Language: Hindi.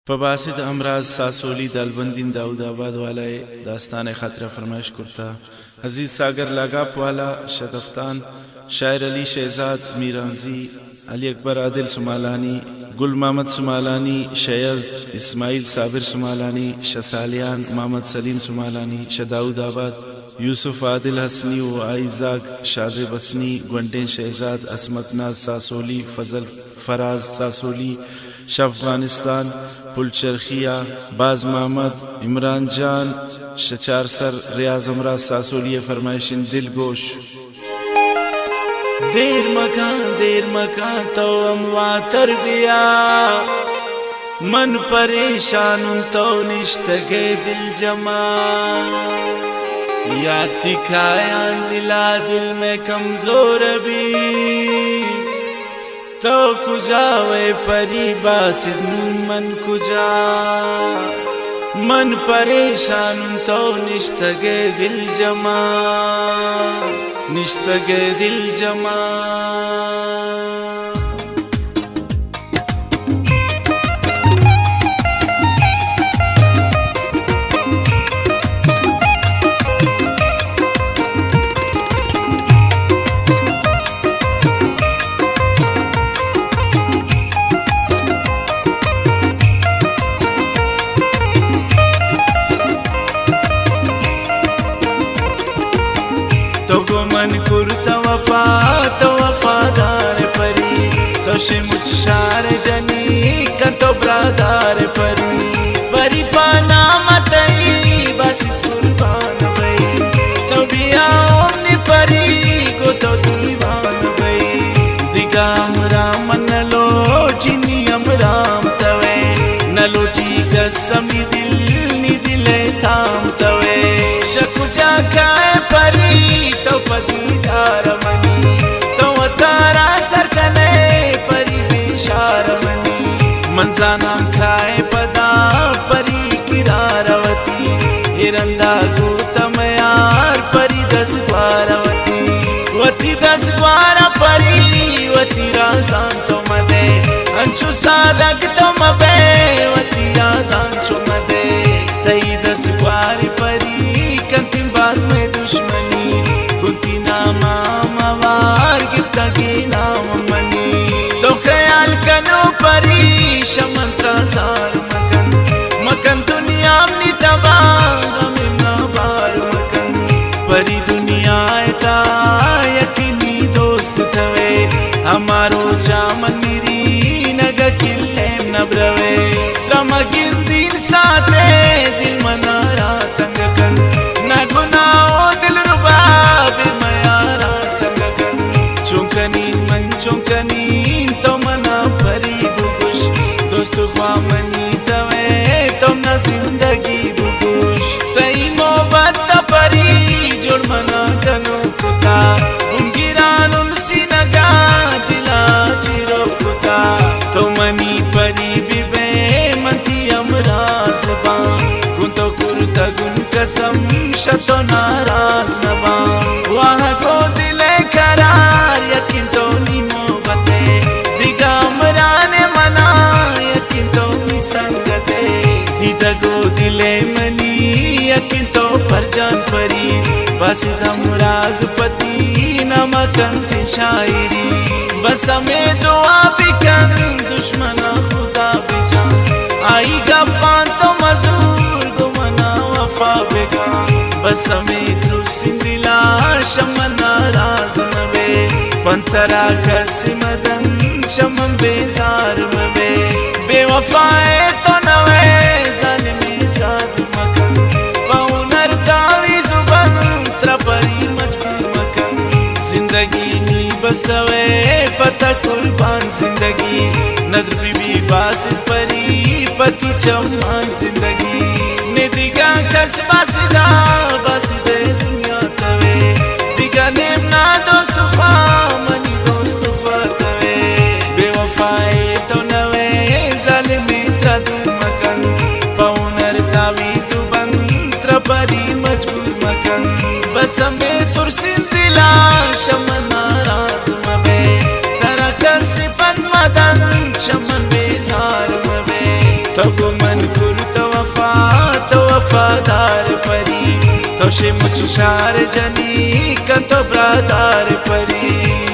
फबासिद अमराज सासोली दालबंदीन दाऊदाबाद वाला दास्तान खातिर फरमाइश करता अजीज सागर लागाप वाला शतफ्तान शायर अली शहजाद मीरांजी अली अकबर आदिल सुमालानी गुल मोहम्मद सुमालानी शयज़ इस्माइल साबिर सुमालानी शसालियान मोहम्मद सलीम सुमालानी शदाऊदाबाद यूसुफ आदिल हसनी व आइजाक शाज़े बसनी गुंडेन शहजाद असमत नाज सासोली फजल फराज सासोली अफगानिस्तान पुलचरखिया बाज मोहम्मद इमरान जान शचार सर रियाज अमराज सासोली फरमाइशिन दिल गोश देर मकान तो अमवा तरबिया मन परेशान तो निश्तगे दिल जमा या तिखाया दिला दिल में कमजोर भी तो कुजा वे परी बासिद मन कुजा मन परेशान तो निश्तगे दिल जमा निश्तगे दिल जमा मन कुर्ता वफा तो वफादार परी तो शे मुझशार जनी का तो ब्रादार परी पाना मतई बस कुर्बान भई तो बिया ओमनी परी को तो दीवान भई दिगाम राम नलो चिनी राम तवे नलो ची कसमी दिल नी दिले थाम तवे शकुजा खाए परी तो पदीदार मनी तो तारा सरकने परी बेशार मनी मंजाना खाए पदा परी किरारवती हिरंदा गोतमयार परी दस ग्वारवती वती दस ग्वारा परी वती राजान तो मदे अंशु साधक तो मबे वती यादांचो मदे तई दस ग्वारी परी कंतिम बाज में दुश्मनी कुती नामा मवार गिफ्तगी नाम मनी तो ख्याल कनो परी शमंत्रा सार मकन दुनिया में तबाह में बार मकन परी दुनिया ता यकीनी दोस्त थवे हमारो चामन निरी नग किल्ले नब्रवे त्रमगिन दिन साथे दिल मनारा तंगकन न गुनाओ दिल रुबाब मयारा तंगकन चुंकनीन मन चुंकनीन तो मना परी बुगुश दोस्त ख्वा मनी तवे तो न जिंदगी बुगुश तई मोहब्बत परी जोड़ मना कनो कुता उनगिरान उनसी नगा दिला चिरो कुता तो मनी परी बिबे मती अमराज बा गुन तो कुर्ता गुन कसम शतो नाराज नबा वहाँ को दिले करार यकीन तो नीमो बते दिगा मराने मना यकीन तो निसंगते दिदगो दिले मनी यकीन तो परजान परी बस हमराज पति नमकंत शायरी बस हमें दुआ बिकन दुश्मना खुदा बिजान आई गप्पान तो मजूर गुमना वफा बेगान बस हमें दिला शमना राज मबे पंतरा कसी मदन शमन बेजार मबे बेवफाए तो नवे जालिमी जाद मकन पौनर दावी जुबन त्रपरी मजबूर मकन जिंदगी नी बस्तवे पता कुर्बान जिंदगी नदर बीबी बासित परी पति चम्मान जिंदगी निदिगा कसबा सिदा बासिदे दुनिया तवे दिगा नेमना दोस्त ख्वा मनी दोस्त ख्वा तवे बेवफाए तो नवे जालिमी त्रदुल मकन पौनर तावी जुबन त्रपरी मजबूर मकन बस हमें तुरसिन दिला शमन नाराज मबे तरा कसिफन मदन शमन बेजार मबे तो कबू मन कुर तो वफादार परी तो शे मुझ शार जनी का तो ब्रादार परी